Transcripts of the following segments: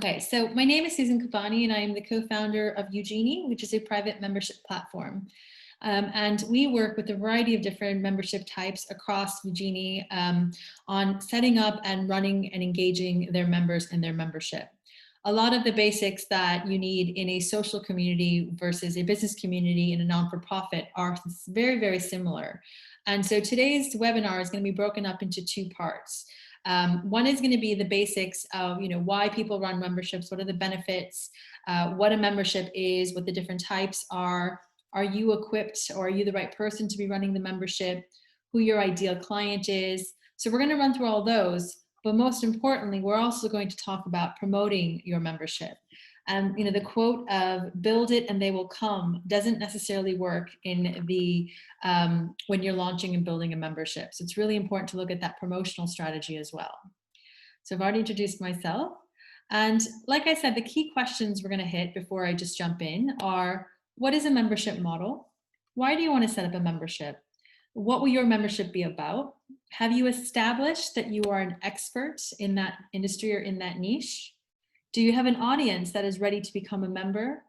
Okay, so my name is Susan Kabani and I am the co-founder of Eugenie, which is a private membership platform. And we work with a variety of different membership types across Eugenie on setting up and running and engaging their members and their membership. A lot of the basics that you need in a social community versus a business community in a non-for-profit are very, very similar. And so today's webinar is going to be broken up into two parts. One is going to be the basics of, why people run memberships, what are the benefits, what a membership is, what the different types are you equipped or are you the right person to be running the membership, who your ideal client is. So we're going to run through all those, but most importantly, we're also going to talk about promoting your membership. And the quote of "build it and they will come" doesn't necessarily work in the when you're launching and building a membership. So it's really important to look at that promotional strategy as well. So I've already introduced myself. And like I said, the key questions we're going to hit before I just jump in are: what is a membership model? Why do you want to set up a membership? What will your membership be about? Have you established that you are an expert in that industry or in that niche? Do you have an audience that is ready to become a member?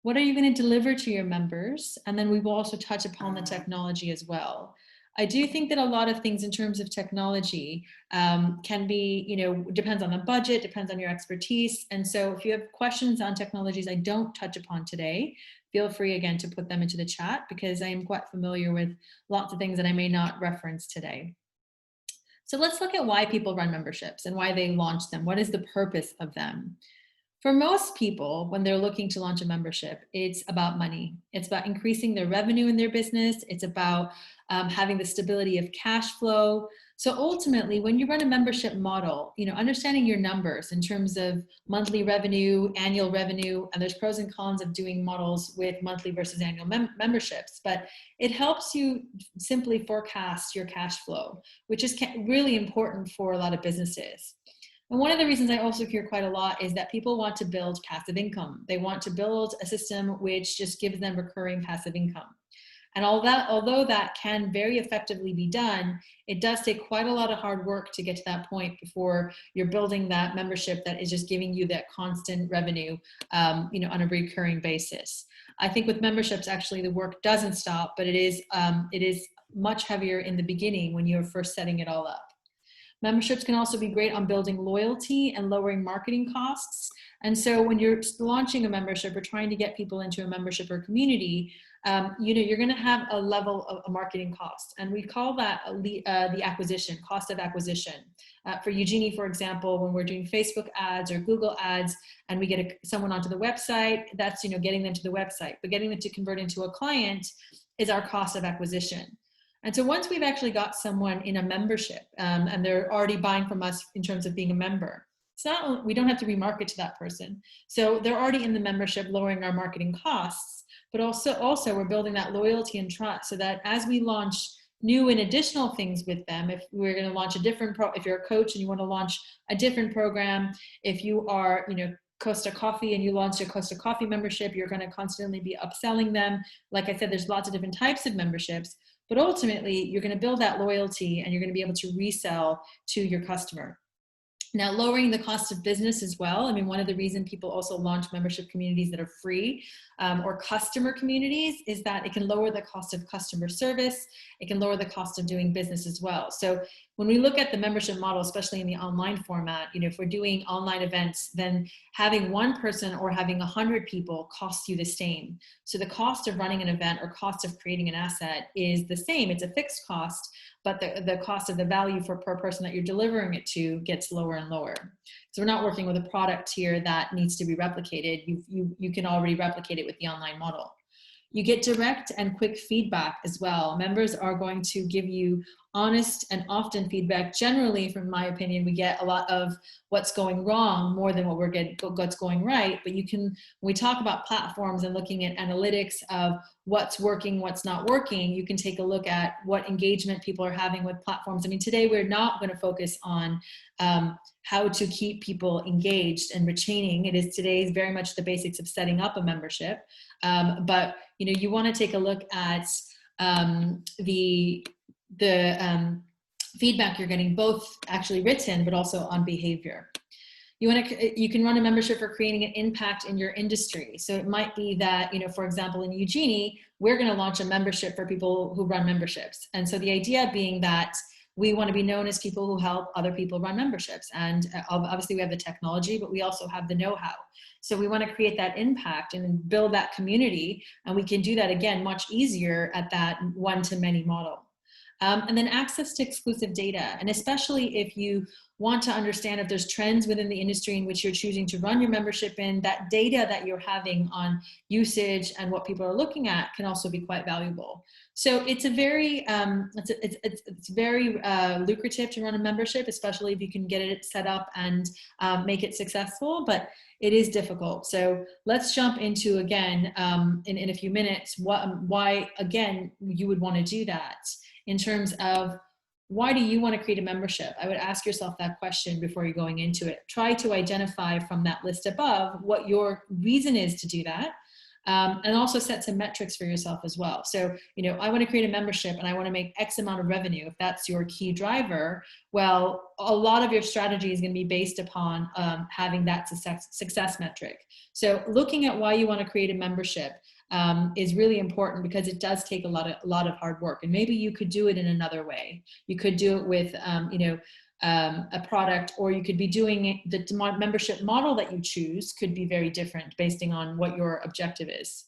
What are you going to deliver to your members? And then we will also touch upon the technology as well. I do think that a lot of things in terms of technology can be, depends on the budget, depends on your expertise. And so if you have questions on technologies I don't touch upon today, feel free again to put them into the chat because I am quite familiar with lots of things that I may not reference today. So let's look at why people run memberships and why they launch them. What is the purpose of them? For most people, when they're looking to launch a membership, it's about money. It's about increasing their revenue in their business. It's about having the stability of cash flow. So ultimately, when you run a membership model, understanding your numbers in terms of monthly revenue, annual revenue, and there's pros and cons of doing models with monthly versus annual memberships, but it helps you simply forecast your cash flow, which is really important for a lot of businesses. And one of the reasons I also hear quite a lot is that people want to build passive income. They want to build a system which just gives them recurring passive income. And although that can very effectively be done, it does take quite a lot of hard work to get to that point before you're building that membership that is just giving you that constant revenue, on a recurring basis. I think with memberships, actually, the work doesn't stop, but it is much heavier in the beginning when you're first setting it all up. Memberships can also be great on building loyalty and lowering marketing costs. And so when you're launching a membership or trying to get people into a membership or community, you're going to have a level of a marketing cost. And we call that the acquisition, cost of acquisition. For Eugenie, for example, when we're doing Facebook ads or Google ads and we get someone onto the website, that's, getting them to the website. But getting them to convert into a client is our cost of acquisition. And so once we've actually got someone in a membership and they're already buying from us in terms of being a member, we don't have to remarket to that person. So they're already in the membership, lowering our marketing costs, but also we're building that loyalty and trust so that as we launch new and additional things with them, if we're going to launch if you're a coach and you want to launch a different program, if you are, Costa Coffee and you launch a Costa Coffee membership, you're going to constantly be upselling them. Like I said, there's lots of different types of memberships. But ultimately, you're going to build that loyalty and you're going to be able to resell to your customer. Now, lowering the cost of business as well. I mean, one of the reasons people also launch membership communities that are free or customer communities is that it can lower the cost of customer service. It can lower the cost of doing business as well. So when we look at the membership model, especially in the online format, if we're doing online events, then having one person or having 100 people costs you the same. So the cost of running an event or cost of creating an asset is the same. It's a fixed cost, but the cost of the value per person that you're delivering it to gets lower and lower. So we're not working with a product here that needs to be replicated. You can already replicate it with the online model. You get direct and quick feedback as well. Members are going to give you honest and often feedback. Generally, from my opinion, we get a lot of what's going wrong more than what's going right. But when we talk about platforms and looking at analytics of what's working, what's not working, you can take a look at what engagement people are having with platforms. I mean, today we're not going to focus on how to keep people engaged and retaining. Today is very much the basics of setting up a membership. But you want to take a look at the feedback you're getting, both actually written, but also on behavior. You can run a membership for creating an impact in your industry. So it might be that, for example, in Eugenie, we're going to launch a membership for people who run memberships. And so the idea being that we want to be known as people who help other people run memberships. And obviously we have the technology, but we also have the know-how. So we want to create that impact and build that community. And we can do that, again, much easier at that one-to-many model. And then access to exclusive data. And especially if you want to understand if there's trends within the industry in which you're choosing to run your membership in, that data that you're having on usage and what people are looking at can also be quite valuable. So it's a very, it's very lucrative to run a membership, especially if you can get it set up and make it successful, but it is difficult. So let's jump into, again, in a few minutes, why, again, you would want to do that in terms of why do you want to create a membership? I would ask yourself that question before you're going into it. Try to identify from that list above what your reason is to do that. And also set some metrics for yourself as well. So, I want to create a membership and I want to make X amount of revenue. If that's your key driver, well, a lot of your strategy is going to be based upon having that success metric. So looking at why you want to create a membership is really important, because it does take a lot of hard work. And maybe you could do it in another way. You could do it with, a product, or you could be doing it, the membership model that you choose could be very different based on what your objective is.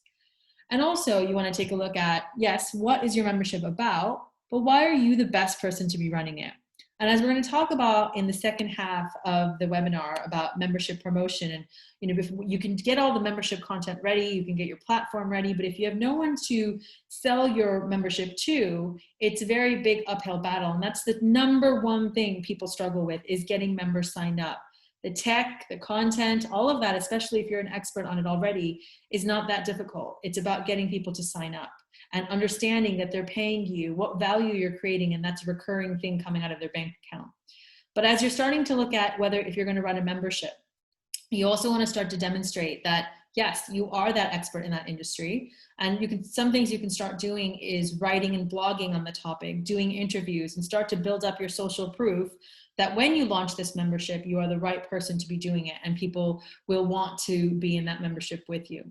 And also you want to take a look at, yes, what is your membership about, but why are you the best person to be running it? And as we're going to talk about in the second half of the webinar about membership promotion, and you can get all the membership content ready, you can get your platform ready, but if you have no one to sell your membership to, it's a very big uphill battle. And that's the number one thing people struggle with, is getting members signed up. The tech, the content, all of that, especially if you're an expert on it already, is not that difficult. It's about getting people to sign up and understanding that they're paying you, what value you're creating, and that's a recurring thing coming out of their bank account. But as you're starting to look at whether, if you're going to run a membership, you also want to start to demonstrate that, yes, you are that expert in that industry. And some things you can start doing is writing and blogging on the topic, doing interviews, and start to build up your social proof that when you launch this membership, you are the right person to be doing it, and people will want to be in that membership with you.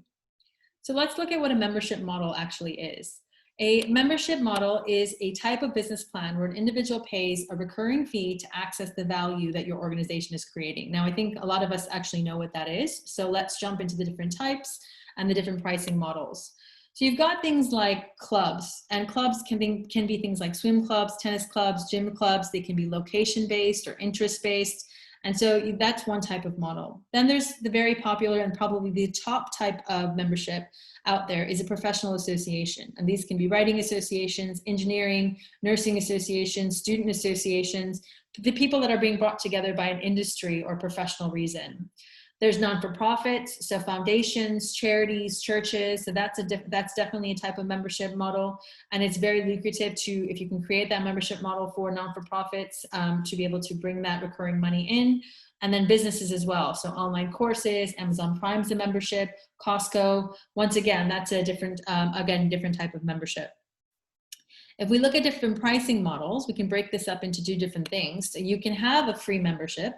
So let's look at what a membership model actually is. A membership model is a type of business plan where an individual pays a recurring fee to access the value that your organization is creating. Now, I think a lot of us actually know what that is. So let's jump into the different types and the different pricing models. So you've got things like clubs, and clubs can be things like swim clubs, tennis clubs, gym clubs. They can be location-based or interest-based. And so that's one type of model. Then there's the very popular and probably the top type of membership out there is a professional association. And these can be writing associations, engineering, nursing associations, student associations, the people that are being brought together by an industry or professional reason. There's non-for-profits, so foundations, charities, churches. So that's definitely a type of membership model, and it's very lucrative if you can create that membership model for non-for-profits to be able to bring that recurring money in. And then businesses as well, so online courses, Amazon Prime's a membership, Costco. Once again, that's a different type of membership. If we look at different pricing models, we can break this up into two different things. So you can have a free membership.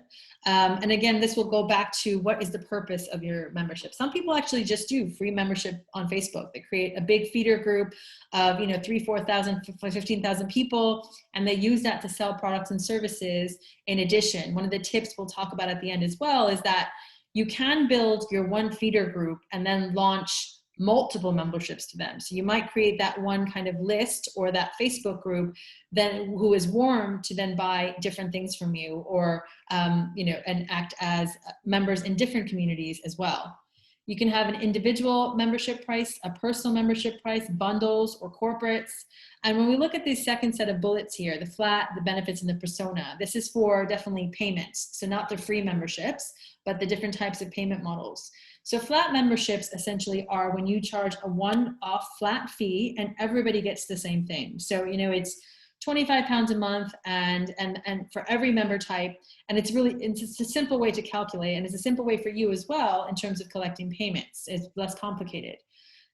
And again, this will go back to what is the purpose of your membership. Some people actually just do free membership on Facebook. They create a big feeder group of 3,000, 4,000, 15,000 people, and they use that to sell products and services. In addition, one of the tips we'll talk about at the end as well is that you can build your one feeder group and then launch multiple memberships to them. So you might create that one kind of list or that Facebook group then who is warm to then buy different things from you, or and act as members in different communities as well. You can have an individual membership price, a personal membership price, bundles, or corporates. And when we look at this second set of bullets here, the flat, the benefits, and the persona, this is for definitely payments. So not the free memberships, but the different types of payment models. So flat memberships essentially are when you charge a one-off flat fee and everybody gets the same thing. So, it's £25 a month and for every member type. And it's a simple way to calculate, and it's a simple way for you as well in terms of collecting payments. It's less complicated.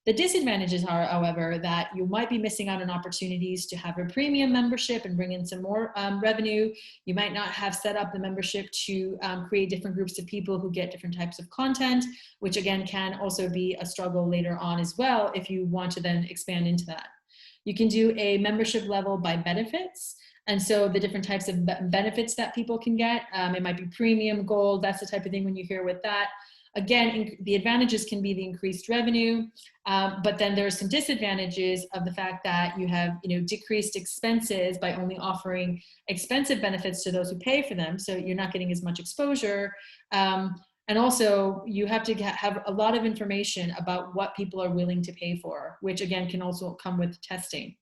The disadvantages are, however, that you might be missing out on opportunities to have a premium membership and bring in some more revenue. You might not have set up the membership to create different groups of people who get different types of content, which again can also be a struggle later on as well if you want to then expand into that. You can do a membership level by benefits. And so the different types of benefits that people can get, it might be premium, gold, that's the type of thing when you hear with that. Again, the advantages can be the increased revenue, but then there are some disadvantages of the fact that you have, decreased expenses by only offering expensive benefits to those who pay for them. So you're not getting as much exposure. And also you have to have a lot of information about what people are willing to pay for, which again can also come with testing.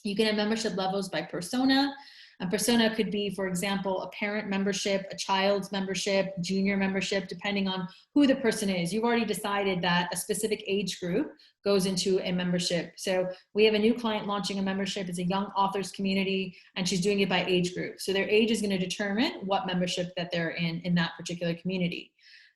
You can have membership levels by persona. A persona could be, for example, a parent membership, a child's membership, junior membership, depending on who the person is. You've already decided that a specific age group goes into a membership. So we have a new client launching a membership. It's a young authors community, and she's doing it by age group. So their age is going to determine what membership that they're in that particular community.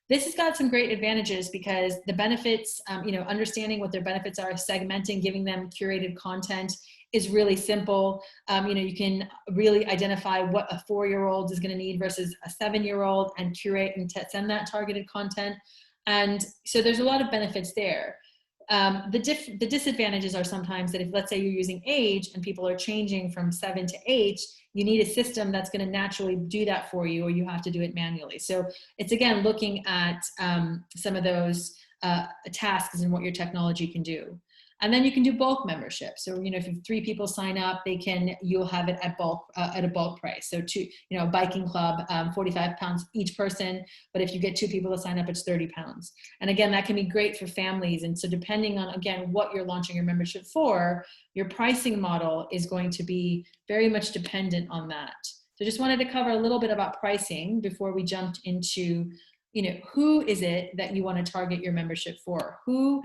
This has got some great advantages because the benefits, understanding what their benefits are, segmenting, giving them curated content is really simple. You can really identify what a 4-year-old is going to need versus a 7-year-old and curate and send that targeted content. And so there's a lot of benefits there. The disadvantages are sometimes that if, let's say, you're using age and people are changing from 7 to 8, you need a system that's going to naturally do that for you, or you have to do it manually. So it's, again, looking at some of those tasks and what your technology can do. And then you can do bulk membership. So, if 3 people sign up, you'll have it at bulk, at a bulk price. So biking club, 45 pounds each person. But if you get 2 people to sign up, it's 30 pounds. And again, that can be great for families. And so depending on, again, what you're launching your membership for, your pricing model is going to be very much dependent on that. So just wanted to cover a little bit about pricing before we jumped into who is it that you want to target your membership for? Who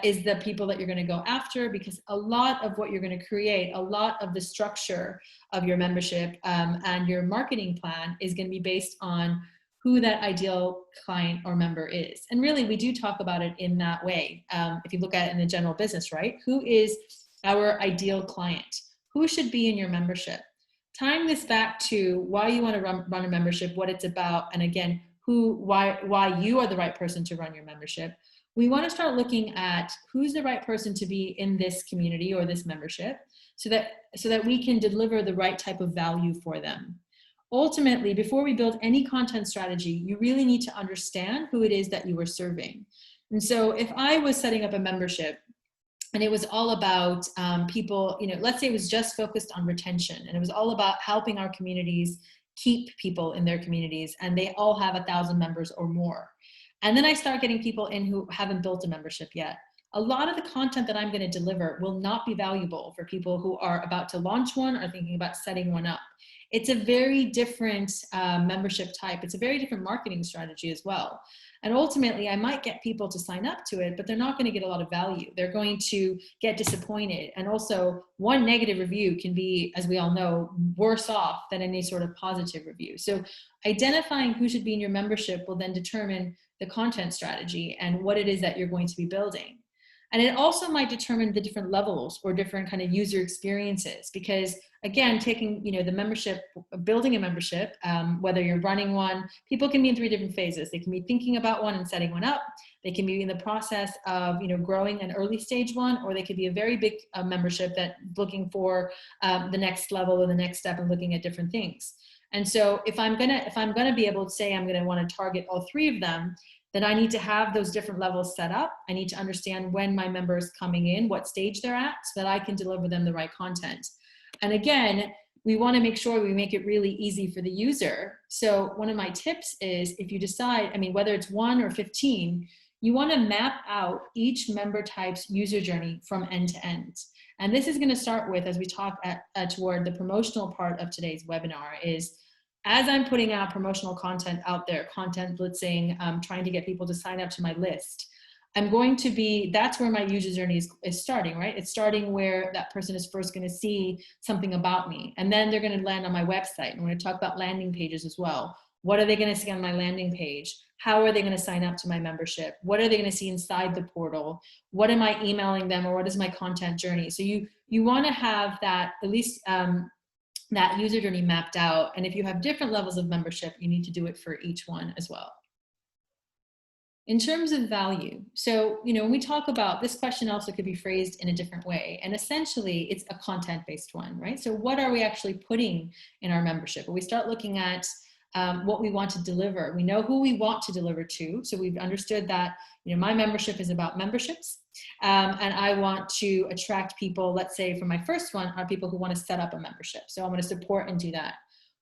is the people that you're going to go after? Because a lot of what you're going to create, a lot of the structure of your membership and your marketing plan is going to be based on who that ideal client or member is. And really, we do talk about it in that way. If you look at it in the general business, right? Who is our ideal client? Who should be in your membership? Tying this back to why you want to run a membership, what it's about, and again, why you are the right person to run your membership. We want to start looking at who's the right person to be in this community or this membership so that we can deliver the right type of value for them. Ultimately, before we build any content strategy, you really need to understand who it is that you are serving. And so if I was setting up a membership and it was all about people, let's say it was just focused on retention and it was all about helping our communities keep people in their communities, and they all have 1,000 members or more. And then I start getting people in who haven't built a membership yet. A lot of the content that I'm going to deliver will not be valuable for people who are about to launch one or thinking about setting one up. It's a very different membership type. It's a very different marketing strategy as well. And ultimately, I might get people to sign up to it, but they're not going to get a lot of value. They're going to get disappointed. And also, one negative review can be, as we all know, worse off than any sort of positive review. So identifying who should be in your membership will then determine the content strategy and what it is that you're going to be building. And it also might determine the different levels or different kind of user experiences, because again, taking, the membership, building a membership, whether you're running one, people can be in 3 different phases. They can be thinking about one and setting one up. They can be in the process of, growing an early stage one, or they could be a very big membership that looking for the next level or the next step and looking at different things. And so if I'm gonna be able to say I'm gonna want to target all 3 of them, then I need to have those different levels set up. I need to understand when my member is coming in, what stage they're at, so that I can deliver them the right content. And again, we want to make sure we make it really easy for the user. So one of my tips is, if you decide, whether it's 1 or 15, you want to map out each member type's user journey from end to end. And this is going to start with, as we talk toward the promotional part of today's webinar, is as I'm putting out promotional content out there, content blitzing, trying to get people to sign up to my list, that's where my user journey is starting, right? It's starting where that person is first going to see something about me. And then they're going to land on my website. And we're going to talk about landing pages as well. What are they going to see on my landing page? how are they going to sign up to my membership? What are they going to see inside the portal? What am I emailing them, or what is my content journey? So you want to have that, at least that user journey mapped out. And if you have different levels of membership, you need to do it for each one as well. In terms of value, so, when we talk about this, question also could be phrased in a different way. And essentially, it's a content-based one, right? So what are we actually putting in our membership? We start looking at what we want to deliver. We know who we want to deliver to. So we've understood that, my membership is about memberships. And I want to attract people, let's say for my first one, are people who want to set up a membership. So I'm going to support and do that.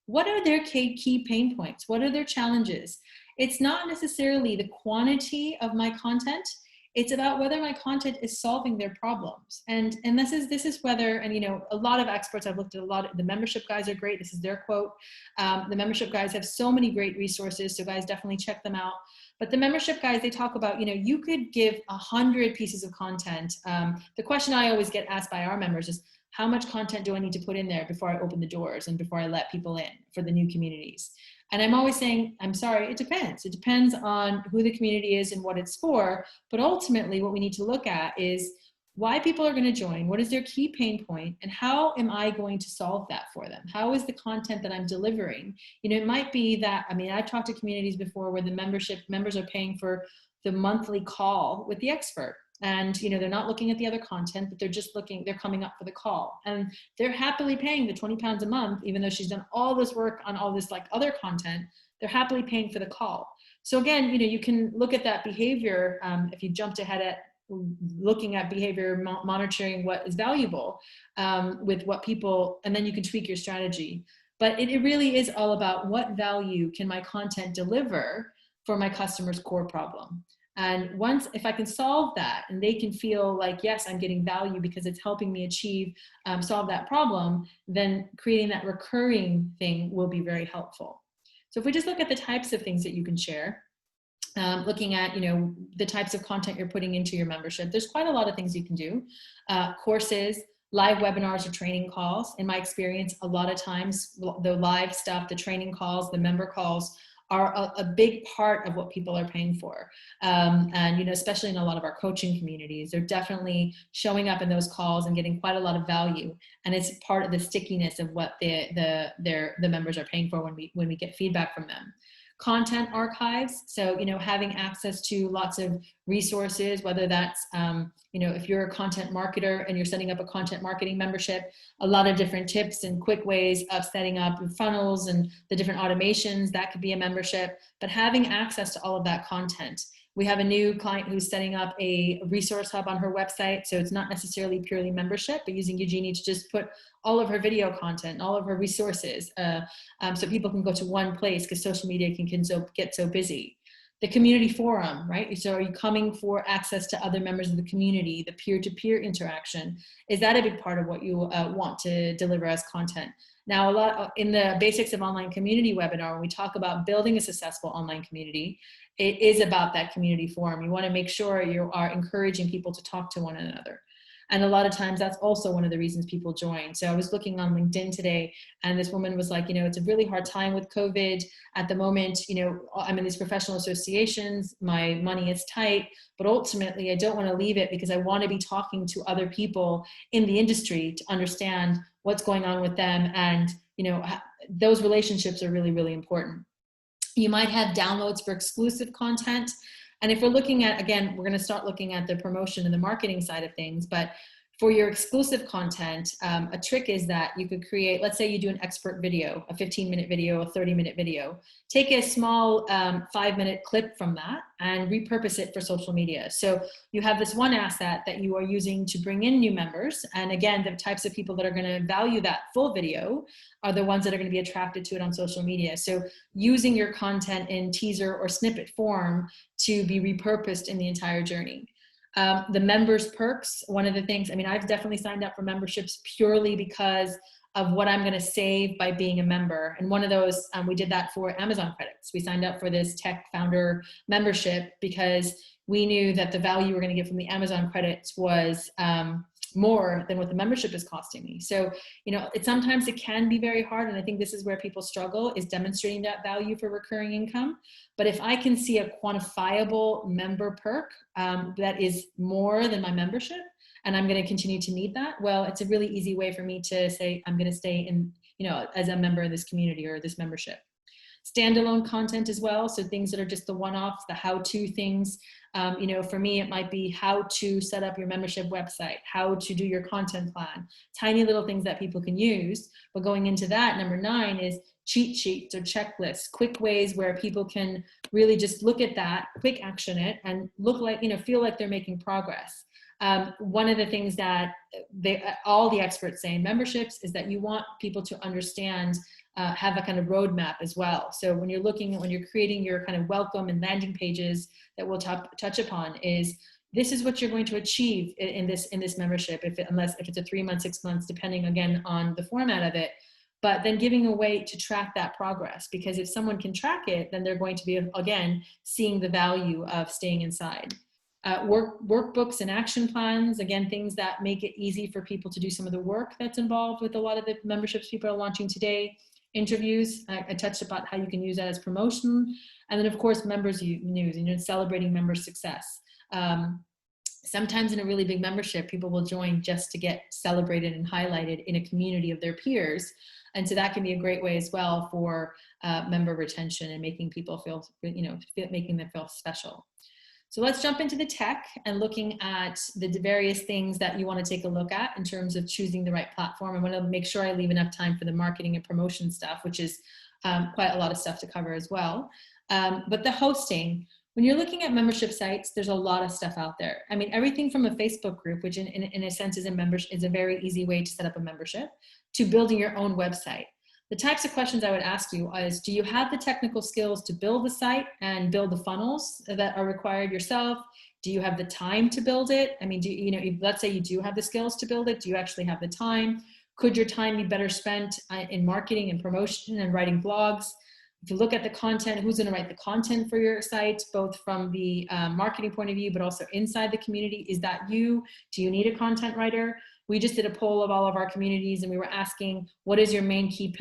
What are their key pain points? What are their challenges? It's not necessarily the quantity of my content. It's about whether my content is solving their problems. And this is whether, and a lot of experts, I've looked at a lot of the membership guys are great. This is their quote. The membership guys have so many great resources. So guys, definitely check them out. But the membership guys, they talk about, you could give 100 pieces of content. The question I always get asked by our members is, how much content do I need to put in there before I open the doors and before I let people in for the new communities? And I'm always saying, I'm sorry, it depends. It depends on who the community is and what it's for. But ultimately, what we need to look at is why people are going to join, what is their key pain point, and how am I going to solve that for them? How is the content that I'm delivering? It might be that, I've talked to communities before where the members are paying for the monthly call with the expert. And, they're not looking at the other content, but they're coming up for the call. And they're happily paying the 20 pounds a month, even though she's done all this work on all this other content, they're happily paying for the call. So again, you can look at that behavior. If you jumped ahead at looking at behavior, monitoring what is valuable with what people, and then you can tweak your strategy. But it really is all about what value can my content deliver for my customer's core problem. And if I can solve that and they can feel like, yes, I'm getting value because it's helping me solve that problem, then creating that recurring thing will be very helpful. So if we just look at the types of things that you can share, looking at, the types of content you're putting into your membership, there's quite a lot of things you can do. Courses, live webinars or training calls. In my experience, a lot of times the live stuff, the training calls, the member calls are a big part of what people are paying for. And, especially in a lot of our coaching communities, they're definitely showing up in those calls and getting quite a lot of value. And it's part of the stickiness of what the members are paying for when we get feedback from them. Content archives, so having access to lots of resources, whether that's if you're a content marketer and you're setting up a content marketing membership, a lot of different tips and quick ways of setting up funnels and the different automations, that could be a membership. But having access to all of that content. We have a new client who's setting up a resource hub on her website. So it's not necessarily purely membership, but using Eugenie to just put all of her video content, all of her resources, so people can go to one place because social media can get so busy. The community forum, right? So are you coming for access to other members of the community, the peer-to-peer interaction? Is that a big part of what you want to deliver as content? Now, a lot in the Basics of Online Community webinar, when we talk about building a successful online community, it is about that community forum. You want to make sure you are encouraging people to talk to one another. And a lot of times that's also one of the reasons people join. So I was looking on LinkedIn today and this woman was like, it's a really hard time with COVID at the moment. I'm in these professional associations, my money is tight, but ultimately I don't want to leave it because I want to be talking to other people in the industry to understand what's going on with them. And, those relationships are really, really important. You might have downloads for exclusive content. And if we're looking at, again, we're going to start looking at the promotion and the marketing side of things, but for your exclusive content, a trick is that you could create, let's say you do an expert video, a 15-minute video, a 30-minute video. Take a small 5-minute clip from that and repurpose it for social media. So you have this one asset that you are using to bring in new members. And again, the types of people that are going to value that full video are the ones that are going to be attracted to it on social media. So using your content in teaser or snippet form to be repurposed in the entire journey. The members perks, one of the things, I've definitely signed up for memberships purely because of what I'm going to save by being a member. And one of those, we did that for Amazon credits. We signed up for this tech founder membership because we knew that the value we're going to get from the Amazon credits was more than what the membership is costing me. So, sometimes it can be very hard. And I think this is where people struggle, is demonstrating that value for recurring income. But if I can see a quantifiable member perk that is more than my membership, and I'm going to continue to need that, well, it's a really easy way for me to say, I'm going to stay in, as a member of this community or this membership. Standalone content as well. So things that are just the one-offs, the how-to things. For me, it might be how to set up your membership website, how to do your content plan, tiny little things that people can use. But going into that, number 9 is cheat sheets or checklists, quick ways where people can really just look at that, quick action it, and look like, feel like they're making progress. One of the things that all the experts say in memberships is that you want people to understand, have a kind of roadmap as well. So when you're creating your kind of welcome and landing pages that we'll touch upon, is this is what you're going to achieve in this membership, if it's a 3 months, 6 months, depending again on the format of it. But then giving a way to track that progress, because if someone can track it, then they're going to be, again, seeing the value of staying inside. Workbooks and action plans, again, things that make it easy for people to do some of the work that's involved with a lot of the memberships people are launching today. Interviews, I touched about how you can use that as promotion. And then of course, members news, and celebrating member success. Sometimes in a really big membership, people will join just to get celebrated and highlighted in a community of their peers. And so that can be a great way as well for member retention and making people feel, making them feel special. So let's jump into the tech and looking at the various things that you want to take a look at in terms of choosing the right platform. I want to make sure I leave enough time for the marketing and promotion stuff, which is quite a lot of stuff to cover as well. But the hosting, when you're looking at membership sites, there's a lot of stuff out there. I mean, everything from a Facebook group, which in a sense is a very easy way to set up a membership, to building your own website. The types of questions I would ask you is, do you have the technical skills to build the site and build the funnels that are required yourself? Do you have the time to build it? I mean, let's say you do have the skills to build it. Do you actually have the time? Could your time be better spent in marketing and promotion and writing blogs? If you look at the content, who's going to write the content for your site, both from the marketing point of view, but also inside the community? Is that you? Do you need a content writer? We just did a poll of all of our communities, and we were asking, what is your main key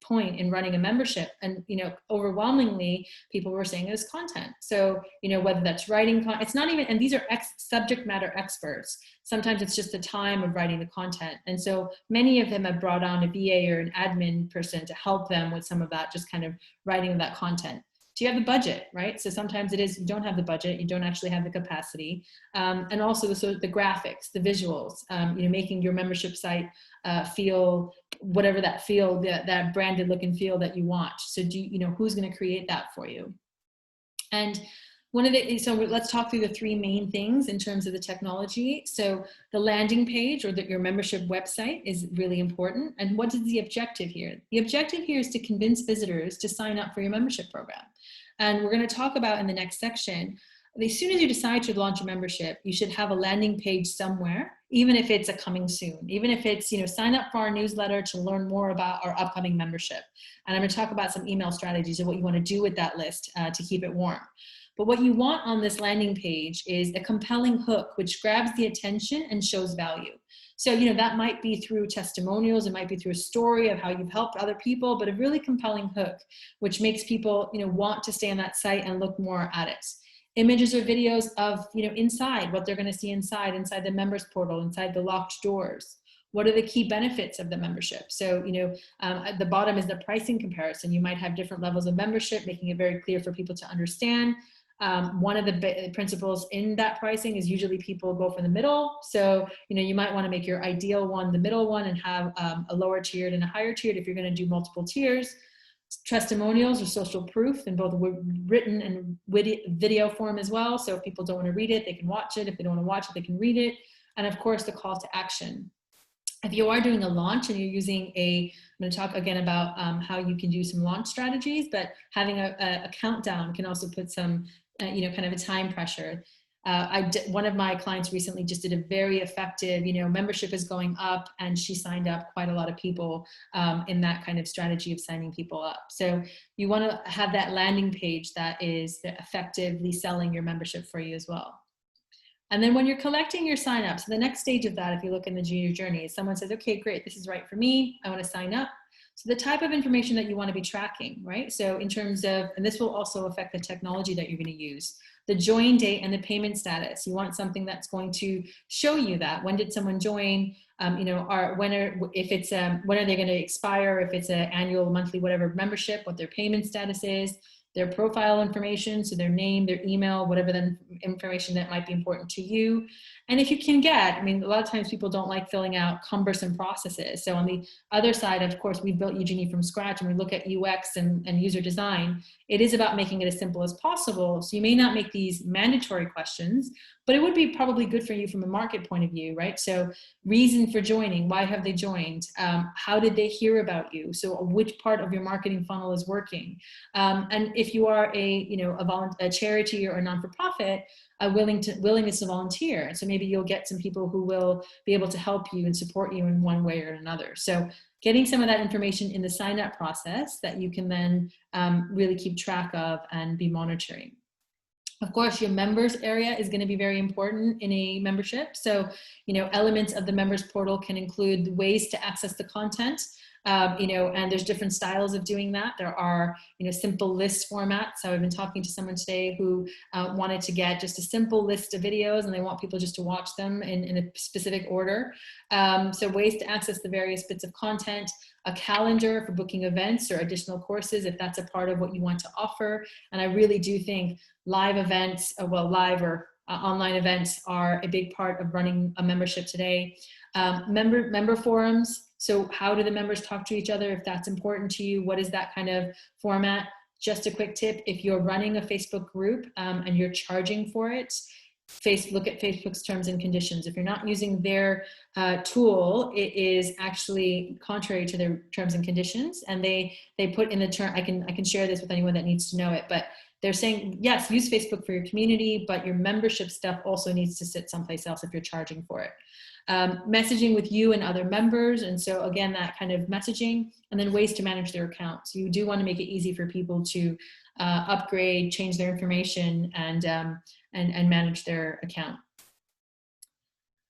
point in running a membership? And, overwhelmingly, people were saying it was content. So, whether that's writing, it's not even, and these are subject matter experts. Sometimes it's just the time of writing the content. And so many of them have brought on a VA or an admin person to help them with some of that, just kind of writing of that content. Do you have the budget, right? So sometimes it is, you don't have the budget, you don't actually have the capacity. And also the graphics, the visuals, making your membership site feel whatever that branded look and feel that you want. So who's gonna create that for you? And so let's talk through the 3 main things in terms of the technology. So the landing page or your membership website is really important. And what is the objective here? The objective here is to convince visitors to sign up for your membership program. And we're going to talk about in the next section, as soon as you decide to launch a membership, you should have a landing page somewhere, even if it's a coming soon, even if it's, sign up for our newsletter to learn more about our upcoming membership. And I'm going to talk about some email strategies of what you want to do with that list to keep it warm. But what you want on this landing page is a compelling hook, which grabs the attention and shows value. So, that might be through testimonials, it might be through a story of how you've helped other people, but a really compelling hook, which makes people, want to stay on that site and look more at it. Images or videos of, inside, what they're going to see inside the members portal, inside the locked doors. What are the key benefits of the membership? So, at the bottom is the pricing comparison. You might have different levels of membership, making it very clear for people to understand. One of the principles in that pricing is usually people go for the middle. So, you might want to make your ideal one the middle one and have a lower tiered and a higher tiered if you're going to do multiple tiers. Testimonials or social proof in both written and video form as well. So if people don't want to read it, they can watch it. If they don't want to watch it, they can read it. And of course, the call to action. If you are doing a launch and you're using I'm going to talk again about how you can do some launch strategies, but having a countdown can also put some, kind of a time pressure. One of my clients recently just did a very effective, membership is going up, and she signed up quite a lot of people in that kind of strategy of signing people up. So you want to have that landing page that is effectively selling your membership for you as well. And then when you're collecting your signups, the next stage of that, if you look in the junior journey, is someone says, okay, great, this is right for me. I want to sign up. So the type of information that you want to be tracking, right? So in terms of, and this will also affect the technology that you're going to use, the join date and the payment status. You want something that's going to show you that. When did someone join? You know, when are they going to expire? If it's an annual, monthly, whatever membership, what their payment status is, their profile information, so their name, their email, whatever the information that might be important to you. And if you can get, I mean, a lot of times people don't like filling out cumbersome processes. So on the other side, of course, we built Udemy from scratch and we look at UX and user design. It is about making it as simple as possible. So you may not make these mandatory questions, but it would be probably good for you from a market point of view, right? So reason for joining, why have they joined? How did they hear about you? So which part of your marketing funnel is working? And if you are a charity or a non-for-profit, a willingness to volunteer. So maybe you'll get some people who will be able to help you and support you in one way or another. So getting some of that information in the sign up process that you can then really keep track of and be monitoring. Of course, your members area is going to be very important in a membership. So, you know, elements of the members portal can include ways to access the content. And there's different styles of doing that. There are, simple list formats. So I've been talking to someone today who wanted to get just a simple list of videos and they want people just to watch them in a specific order. So ways to access the various bits of content, a calendar for booking events or additional courses if that's a part of what you want to offer. And I really do think live events, live or online events are a big part of running a membership today. Member forums. So how do the members talk to each other? If that's important to you, what is that kind of format? Just a quick tip, if you're running a Facebook group and you're charging for it, look at Facebook's terms and conditions. If you're not using their tool, it is actually contrary to their terms and conditions. And they put in the term, I can share this with anyone that needs to know it, but they're saying, yes, use Facebook for your community, but your membership stuff also needs to sit someplace else if you're charging for it. Messaging with you and other members. And so again, that kind of messaging, and then ways to manage their accounts. You do want to make it easy for people to upgrade, change their information, and manage their account.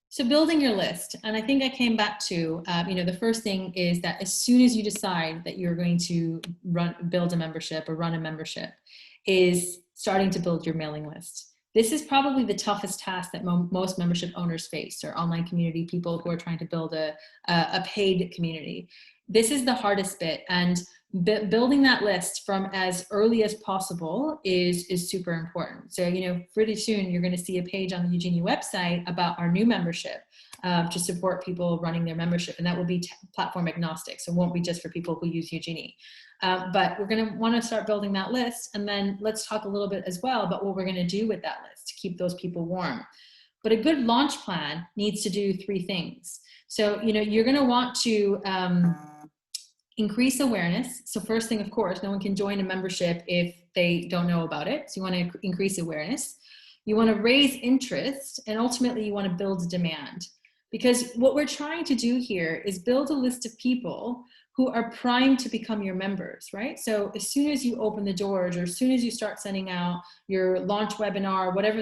So building your list, and I think I came back to, the first thing is that as soon as you decide that you're going to build a membership or run a membership, is starting to build your mailing list. This is probably the toughest task that most membership owners face, or online community people who are trying to build a paid community. This is the hardest bit, and building that list from as early as possible is super important. So, pretty soon you're going to see a page on the Udemy website about our new membership to support people running their membership, and that will be platform agnostic, so it won't be just for people who use Udemy. But we're going to want to start building that list, and then let's talk a little bit as well about what we're going to do with that list to keep those people warm. But a good launch plan needs to do 3 things. So, you're going to want to increase awareness. So first thing, of course, no one can join a membership if they don't know about it. So you want to increase awareness. You want to raise interest, and ultimately you want to build demand. Because what we're trying to do here is build a list of people who are primed to become your members, right? So as soon as you open the doors, or as soon as you start sending out your launch webinar, whatever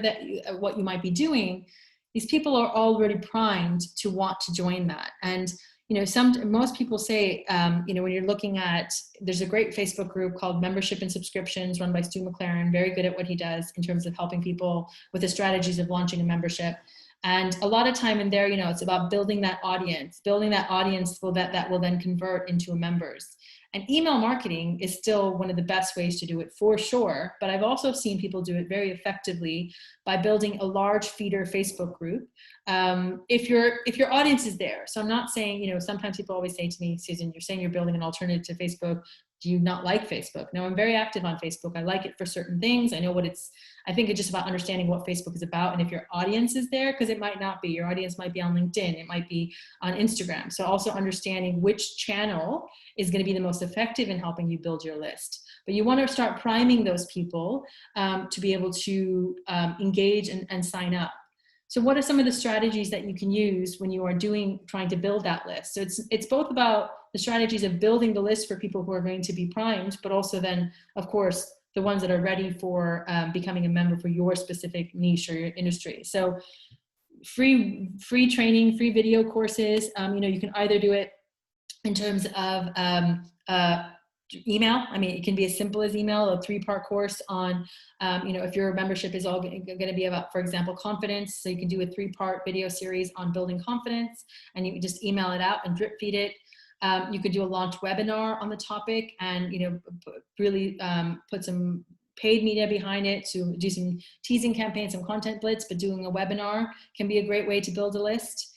what you might be doing, these people are already primed to want to join that. And most people say, when you're looking at, there's a great Facebook group called Membership and Subscriptions run by Stu McLaren, very good at what he does in terms of helping people with the strategies of launching a membership. And a lot of time in there, it's about building that audience so that will then convert into members. And email marketing is still one of the best ways to do it for sure. But I've also seen people do it very effectively by building a large feeder Facebook group. If your audience is there. So I'm not saying, sometimes people always say to me, Susan, you're saying you're building an alternative to Facebook. Do you not like Facebook? No, I'm very active on Facebook. I like it for certain things. I know I think it's just about understanding what Facebook is about. And if your audience is there, because it might not be, your audience might be on LinkedIn, it might be on Instagram. So also understanding which channel is going to be the most effective in helping you build your list. But you want to start priming those people to be able to engage and sign up. So what are some of the strategies that you can use when you are trying to build that list? So it's both about the strategies of building the list for people who are going to be primed, but also then, of course, the ones that are ready for becoming a member for your specific niche or your industry. So free training, free video courses. You can either do it in terms of email. I mean, it can be as simple as email, a 3-part course on, if your membership is all going to be about, for example, confidence. So you can do a 3-part video series on building confidence, and you can just email it out and drip feed it. You could do a launch webinar on the topic, and really put some paid media behind it to do some teasing campaigns, some content blitz, but doing a webinar can be a great way to build a list.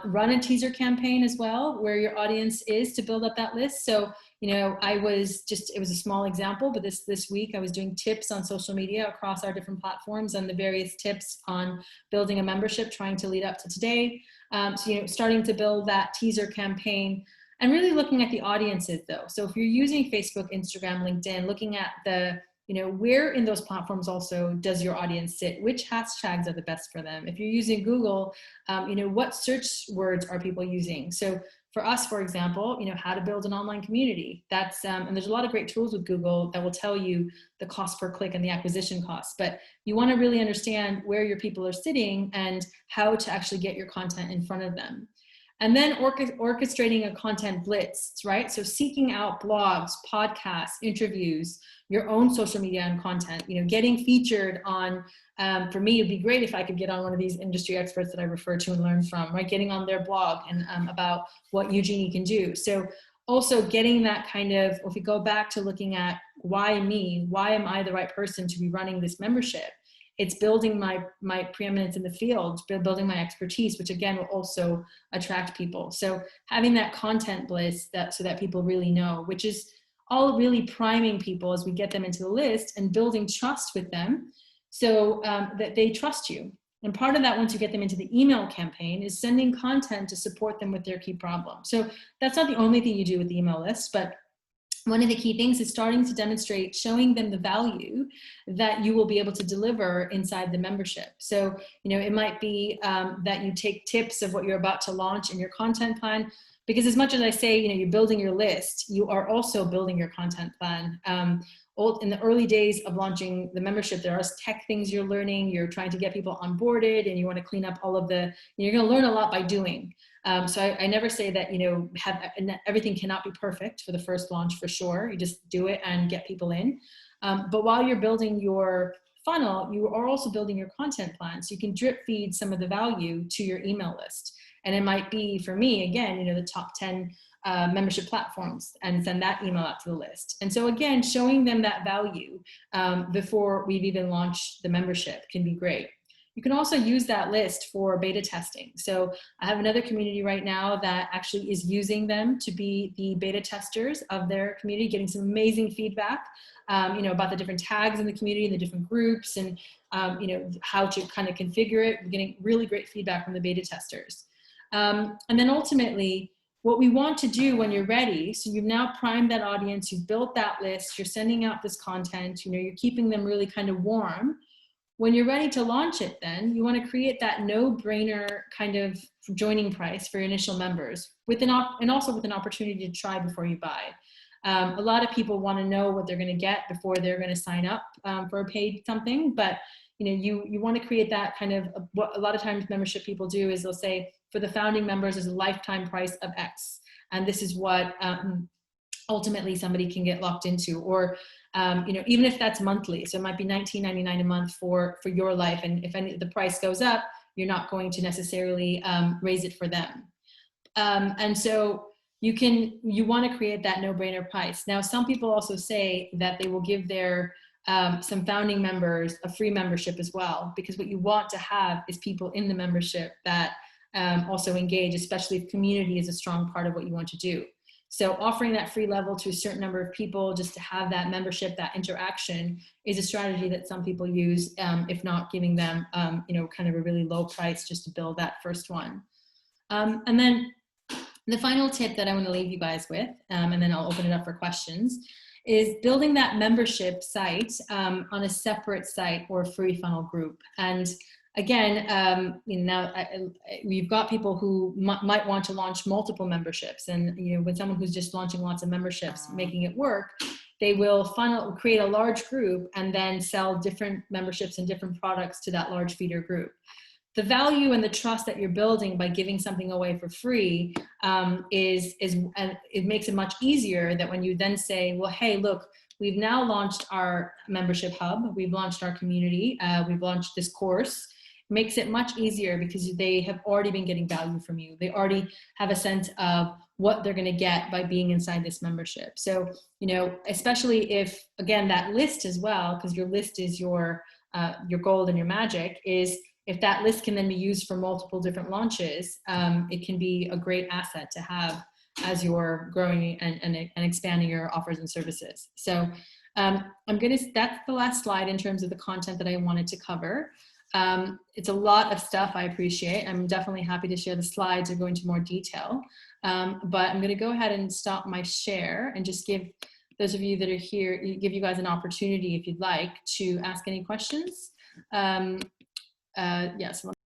Run a teaser campaign as well, where your audience is, to build up that list. So, it was a small example, but this week I was doing tips on social media across our different platforms and the various tips on building a membership, trying to lead up to today. So, starting to build that teaser campaign and really looking at the audiences though. So if you're using Facebook, Instagram, LinkedIn, looking at the where in those platforms also does your audience sit? Which hashtags are the best for them? If you're using Google, what search words are people using? So for us, for example, how to build an online community. That's, and there's a lot of great tools with Google that will tell you the cost per click and the acquisition costs, but you want to really understand where your people are sitting and how to actually get your content in front of them. And then orchestrating a content blitz, right? So seeking out blogs, podcasts, interviews, your own social media and content, getting featured on, for me, it'd be great if I could get on one of these industry experts that I refer to and learn from, right? Getting on their blog and about what Eugenie can do. So also getting that kind of, if we go back to looking at why me, why am I the right person to be running this membership? It's building my preeminence in the field, building my expertise, which again will also attract people. So having that content blitz so that people really know, which is all really priming people as we get them into the list and building trust with them so that they trust you. And part of that, once you get them into the email campaign, is sending content to support them with their key problem. So that's not the only thing you do with the email list, but one of the key things is starting to demonstrate, showing them the value that you will be able to deliver inside the membership. So, it might be that you take tips of what you're about to launch in your content plan, because as much as I say, you're building your list, you are also building your content plan. In the early days of launching the membership, there are tech things you're learning, you're trying to get people onboarded, and you want to clean up all of you're going to learn a lot by doing. So I never say that, everything cannot be perfect for the first launch, for sure. You just do it and get people in. But while you're building your funnel, you are also building your content plan. So you can drip feed some of the value to your email list. And it might be, for me, again, the top 10 membership platforms, and send that email out to the list. And so again, showing them that value before we've even launched the membership can be great. You can also use that list for beta testing. So I have another community right now that actually is using them to be the beta testers of their community, getting some amazing feedback, about the different tags in the community and the different groups, and how to kind of configure it. We're getting really great feedback from the beta testers. And then ultimately, what we want to do when you're ready, so you've now primed that audience, you've built that list, you're sending out this content, you're keeping them really kind of warm. When you're ready to launch it, then you want to create that no-brainer kind of joining price for your initial members, and also with an opportunity to try before you buy. A lot of people want to know what they're going to get before they're going to sign up for a paid something, but you want to create that kind of, what a lot of times membership people do is they'll say, for the founding members, there's a lifetime price of X, and this is what ultimately somebody can get locked into, or even if that's monthly, so it might be $19.99 a month for your life, and if the price goes up, you're not going to necessarily raise it for them. And so you want to create that no-brainer price. Now, some people also say that they will give their some founding members a free membership as well, because what you want to have is people in the membership that also engage, especially if community is a strong part of what you want to do. So offering that free level to a certain number of people just to have that membership, that interaction, is a strategy that some people use, if not giving them, kind of a really low price just to build that first one. And then the final tip that I want to leave you guys with, and then I'll open it up for questions, is building that membership site on a separate site or a free funnel group. And again, we've got people who might want to launch multiple memberships, and with someone who's just launching lots of memberships, making it work, they will create a large group and then sell different memberships and different products to that large feeder group. The value and the trust that you're building by giving something away for free and it makes it much easier that when you then say, well, hey, look, we've now launched our membership hub, we've launched our community, we've launched this course. It makes it much easier because they have already been getting value from you. They already have a sense of what they're going to get by being inside this membership. So, you know, especially if, again, that list as well, because your list is your gold and your magic, is if that list can then be used for multiple different launches, it can be a great asset to have as you're growing and expanding your offers and services. So that's the last slide in terms of the content that I wanted to cover. It's a lot of stuff I appreciate. I'm definitely happy to share the slides or go into more detail. But I'm gonna go ahead and stop my share and just give those of you that are here, give you guys an opportunity if you'd like to ask any questions. Yes.